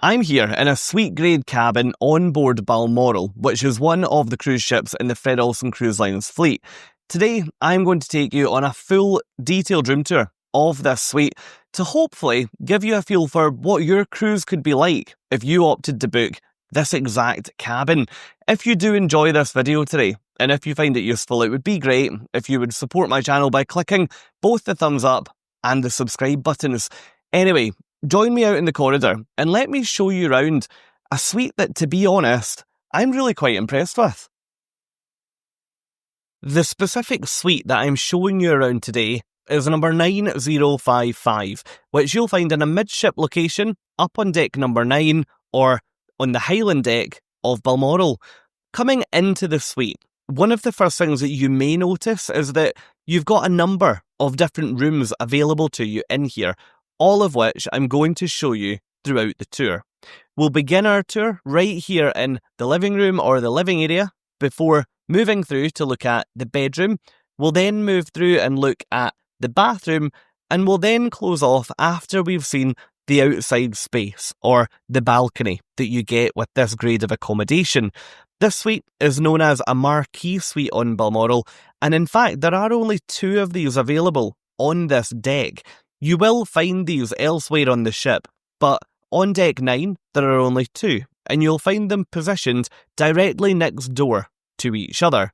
I'm here in a suite-grade cabin on board Balmoral, which is one of the cruise ships in the Olsen Cruise Lines fleet. Today, I'm going to take you on a full, detailed room tour of this suite to hopefully give you a feel for what your cruise could be like if you opted to book this exact cabin. If you do enjoy this video today, and if you find it useful, it would be great if you would support my channel by clicking both the thumbs up and the subscribe buttons. Anyway, join me out in the corridor and let me show you around a suite that, to be honest, I'm really quite impressed with. The specific suite that I'm showing you around today is number 9055, which you'll find in a midship location up on deck number 9 or on the Highland deck of Balmoral. Coming into the suite, one of the first things that you may notice is that you've got a number of different rooms available to you in here, all of which I'm going to show you throughout the tour. We'll begin our tour right here in the living room or the living area before moving through to look at the bedroom. We'll then move through and look at the bathroom, and we'll then close off after we've seen the outside space or the balcony that you get with this grade of accommodation. This suite is known as a Marquee Suite on Balmoral, and in fact there are only 2 of these available on this deck. You will find these elsewhere on the ship, but on deck 9 there are only 2, and you'll find them positioned directly next door to each other.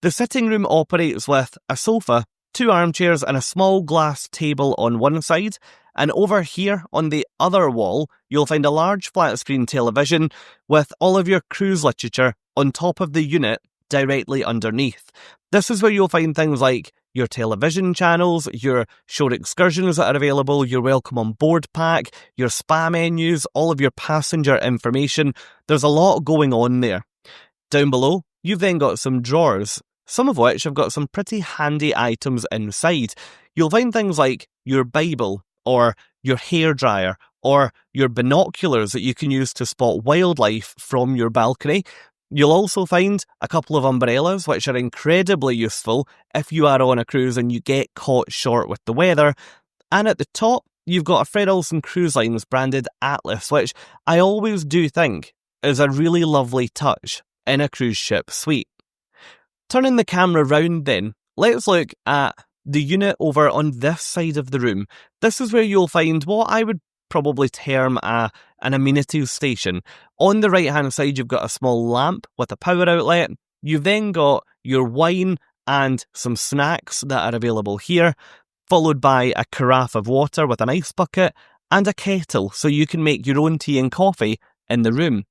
The sitting room operates with a sofa, 2 armchairs and a small glass table on one side, and over here on the other wall you'll find a large flat screen television with all of your cruise literature on top of the unit directly underneath. This is where you'll find things like your television channels, your shore excursions that are available, your welcome on board pack, your spa menus, all of your passenger information. There's a lot going on there. Down below, you've then got some drawers, some of which have got some pretty handy items inside. You'll find things like your Bible, or your hairdryer, or your binoculars that you can use to spot wildlife from your balcony. You'll also find a couple of umbrellas, which are incredibly useful if you are on a cruise and you get caught short with the weather. And at the top, you've got a Olsen Cruise Lines branded Atlas, which I always do think is a really lovely touch in a cruise ship suite. Turning the camera round then, let's look at the unit over on this side of the room. This is where you'll find what I would probably term an amenities station. On the right hand side you've got a small lamp with a power outlet. You've then got your wine and some snacks that are available here, followed by a carafe of water with an ice bucket and a kettle so you can make your own tea and coffee in the room.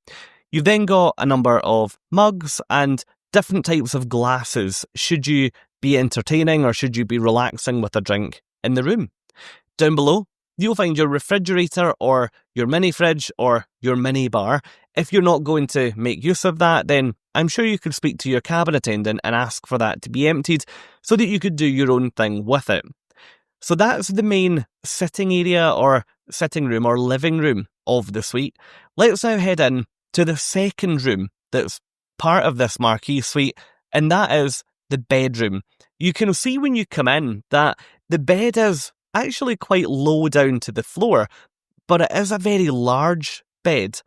You've then got a number of mugs and different types of glasses should you be entertaining or should you be relaxing with a drink in the room. Down below, you'll find your refrigerator or your mini fridge or your mini bar. If you're not going to make use of that, then I'm sure you could speak to your cabin attendant and ask for that to be emptied so that you could do your own thing with it. So that's the main sitting area or sitting room or living room of the suite. Let's now head in to the second room that's part of this Marquee Suite, and that is the bedroom. You can see when you come in that the bed is actually quite low down to the floor, but it is a very large bed.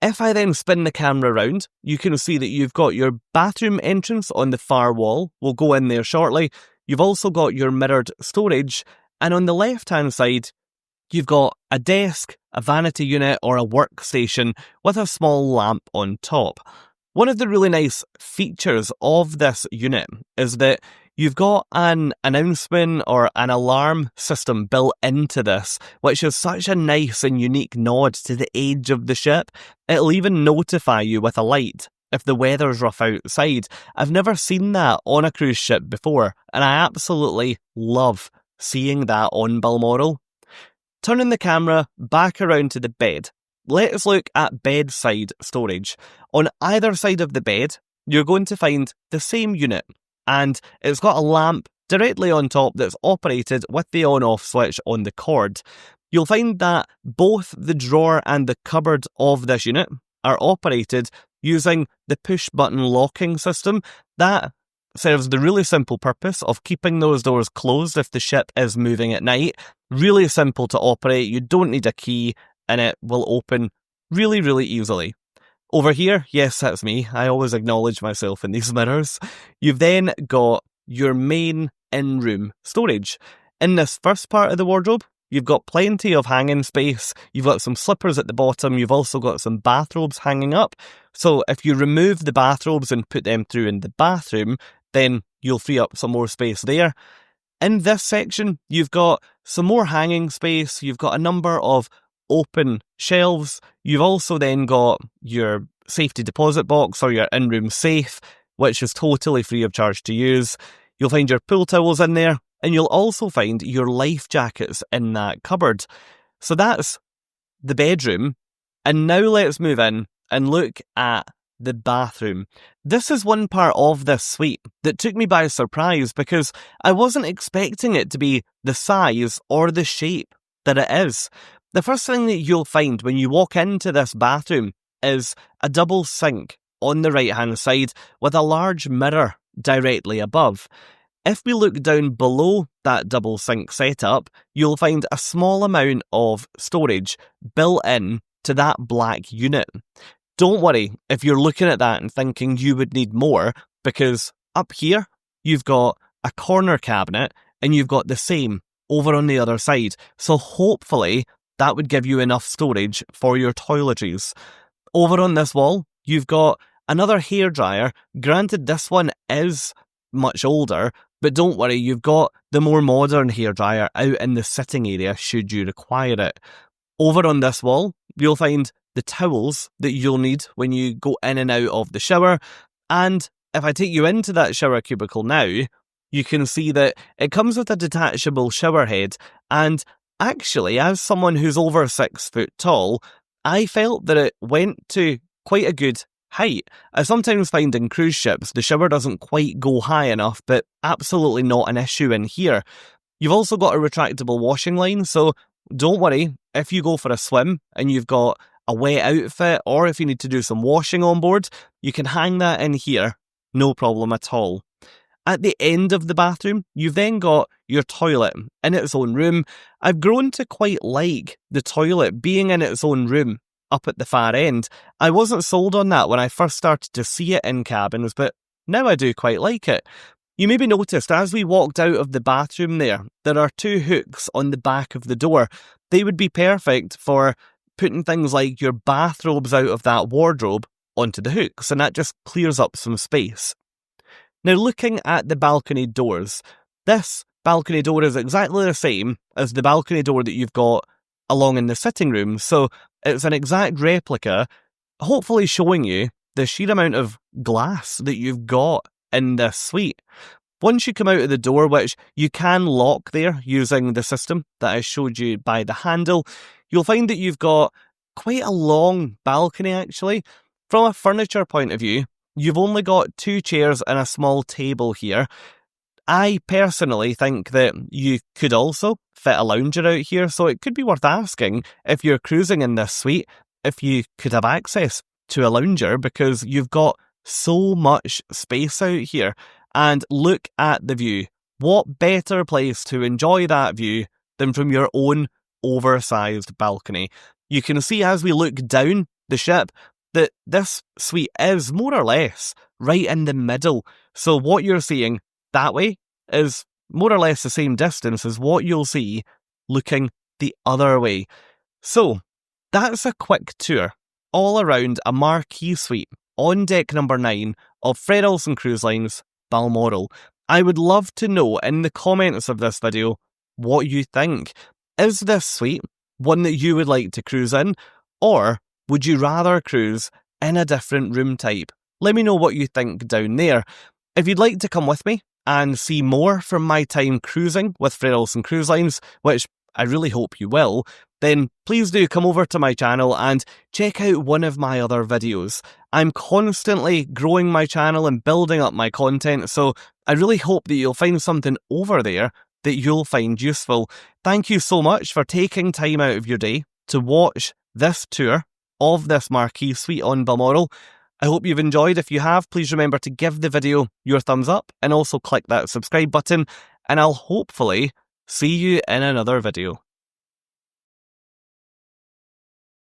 If I then spin the camera around, you can see that you've got your bathroom entrance on the far wall. We'll go in there shortly. You've also got your mirrored storage, and on the left hand side you've got a desk, a vanity unit or a workstation with a small lamp on top. One of the really nice features of this unit is that you've got an announcement or an alarm system built into this, which is such a nice and unique nod to the age of the ship. It'll even notify you with a light if the weather's rough outside. I've never seen that on a cruise ship before, and I absolutely love seeing that on Balmoral. Turning the camera back around to the bed, let's look at bedside storage. On either side of the bed, you're going to find the same unit, and it's got a lamp directly on top that's operated with the on-off switch on the cord. You'll find that both the drawer and the cupboard of this unit are operated using the push-button locking system. That serves the really simple purpose of keeping those doors closed if the ship is moving at night. Really simple to operate, you don't need a key, and it will open really, really easily. Over here, yes, that's me. I always acknowledge myself in these mirrors. You've then got your main in-room storage. In this first part of the wardrobe, you've got plenty of hanging space. You've got some slippers at the bottom. You've also got some bathrobes hanging up. So if you remove the bathrobes and put them through in the bathroom, then you'll free up some more space there. In this section, you've got some more hanging space. You've got a number of open shelves. You've also then got your safety deposit box or your in-room safe, which is totally free of charge to use. You'll find your pool towels in there, and you'll also find your life jackets in that cupboard. So that's the bedroom. And now let's move in and look at the bathroom. This is one part of this suite that took me by surprise because I wasn't expecting it to be the size or the shape that it is. The first thing that you'll find when you walk into this bathroom is a double sink on the right hand side with a large mirror directly above. If we look down below that double sink setup, you'll find a small amount of storage built in to that black unit. Don't worry if you're looking at that and thinking you would need more, because up here you've got a corner cabinet and you've got the same over on the other side. So hopefully that would give you enough storage for your toiletries. Over on this wall, you've got another hairdryer. Granted, this one is much older, but don't worry, you've got the more modern hairdryer out in the sitting area should you require it. Over on this wall, you'll find the towels that you'll need when you go in and out of the shower. And if I take you into that shower cubicle now, you can see that it comes with a detachable shower head. And actually, as someone who's over 6 foot tall, I felt that it went to quite a good height. I sometimes find in cruise ships the shower doesn't quite go high enough, but absolutely not an issue in here. You've also got a retractable washing line, so don't worry if you go for a swim and you've got a wet outfit or if you need to do some washing on board, you can hang that in here, no problem at all. At the end of the bathroom, you've then got your toilet in its own room. I've grown to quite like the toilet being in its own room up at the far end. I wasn't sold on that when I first started to see it in cabins, but now I do quite like it. You maybe noticed as we walked out of the bathroom there are 2 hooks on the back of the door. They would be perfect for putting things like your bathrobes out of that wardrobe onto the hooks, and that just clears up some space. Now, looking at the balcony doors, this balcony door is exactly the same as the balcony door that you've got along in the sitting room, so it's an exact replica, hopefully showing you the sheer amount of glass that you've got in this suite. Once you come out of the door, which you can lock there using the system that I showed you by the handle, you'll find that you've got quite a long balcony actually. From a furniture point of view, you've only got 2 chairs and a small table here. I personally think that you could also fit a lounger out here, so it could be worth asking if you're cruising in this suite if you could have access to a lounger, because you've got so much space out here. And look at the view. What better place to enjoy that view than from your own oversized balcony? You can see as we look down the ship that this suite is more or less right in the middle. So what you're seeing that way is more or less the same distance as what you'll see looking the other way. So that's a quick tour all around a Marquee Suite on deck number 9 of Fred Olsen Cruise Lines Balmoral. I would love to know in the comments of this video what you think. Is this suite one that you would like to cruise in, or would you rather cruise in a different room type? Let me know what you think down there. If you'd like to come with me and see more from my time cruising with Fred Olsen Cruise Lines, which I really hope you will, then please do come over to my channel and check out one of my other videos. I'm constantly growing my channel and building up my content, so I really hope that you'll find something over there that you'll find useful. Thank you so much for taking time out of your day to watch this tour of this Marquee Suite on Balmoral. I hope you've enjoyed. If you have, please remember to give the video your thumbs up and also click that subscribe button, and I'll hopefully see you in another video.